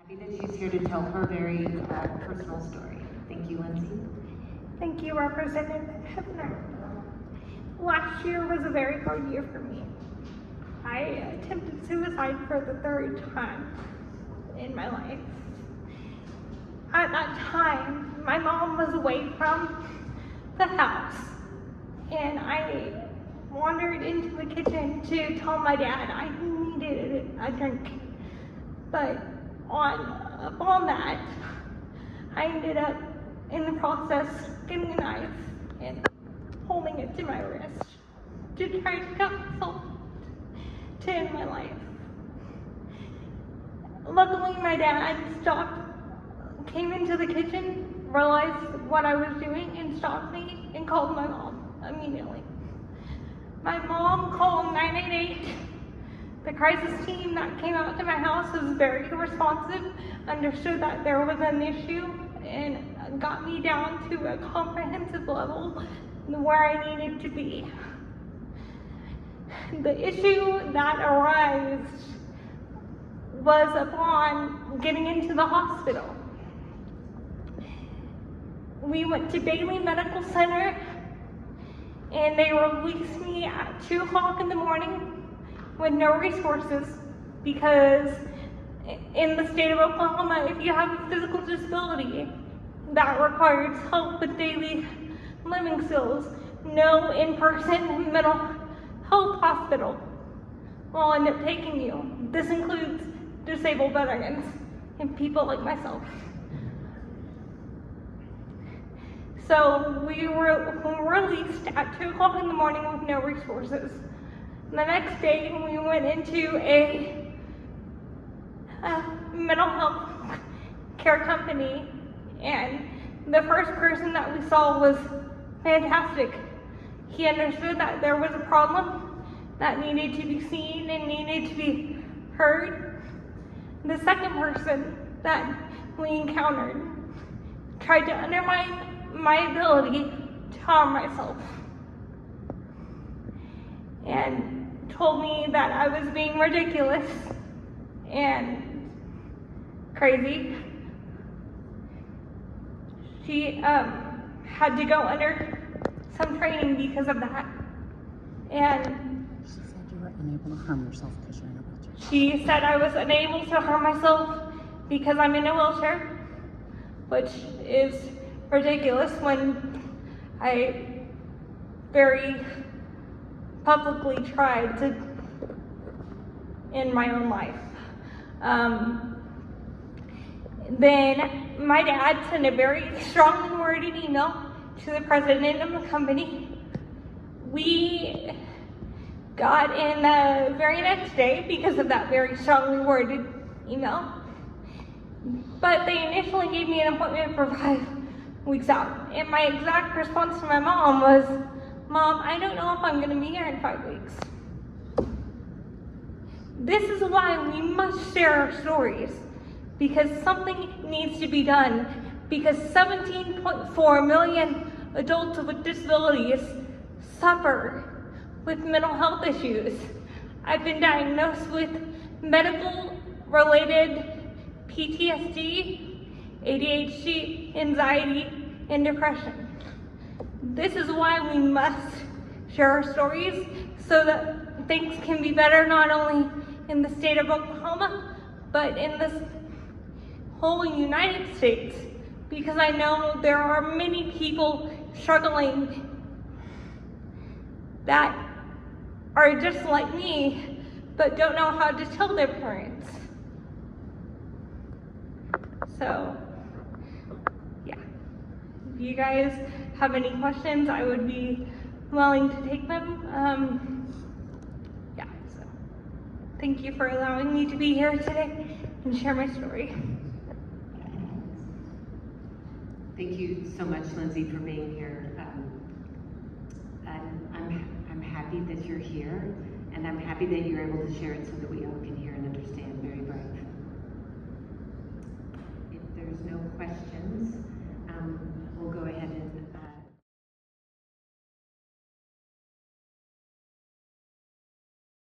That she's here to tell her very personal story. Thank you, Lindsay. Thank you, Representative Hefner. Last year was a very hard year for me. I attempted suicide for the third time in my life. At that time, my mom was away from the house, and I wandered into the kitchen to tell my dad I needed a drink. But upon that, I ended up in the process getting a knife and holding it to my wrist to try to cut myself to end my life. Luckily, my dad came into the kitchen, realized what I was doing, and stopped me and called my mom immediately. My mom called 988. The crisis team that came out to my house was very responsive, understood that there was an issue, and got me down to a comprehensive level where I needed to be. The issue that arose was upon getting into the hospital. We went to Bailey Medical Center, and they released me at 2 o'clock in the morning with no resources, because in the state of Oklahoma, if you have a physical disability that requires help with daily living skills, no in-person mental health hospital will end up taking you. This includes disabled veterans and people like myself. So we were released at 2 o'clock in the morning with no resources. The next day, we went into a mental health care company, and the first person that we saw was fantastic. He understood that there was a problem that needed to be seen and needed to be heard. The second person that we encountered tried to undermine my ability to harm myself, and told me that I was being ridiculous and crazy. She had to go under some training because of that. And she said you were unable to harm yourself because you're in a wheelchair. She said I was unable to harm myself because I'm in a wheelchair, which is ridiculous when I very publicly tried to end my own life. Then my dad sent a very strongly worded email to the president of the company. We got in the very next day because of that very strongly worded email. But they initially gave me an appointment for 5 weeks out. And my exact response to my mom was, "Mom, I don't know if I'm going to be here in 5 weeks." This is why we must share our stories, because something needs to be done, because 17.4 million adults with disabilities suffer with mental health issues. I've been diagnosed with medical-related PTSD, ADHD, anxiety, and depression. This is why we must share our stories so that things can be better, not only in the state of Oklahoma, but in this whole United States, because I know there are many people struggling that are just like me, but don't know how to tell their parents. So, yeah. If you guys have any questions, I would be willing to take them. So thank you for allowing me to be here today and share my story. Thank you so much, Lindsay, for being here. I'm happy that you're here, and I'm happy that you're able to share it so that we all can hear and understand. Very brave. If there's no questions, we'll go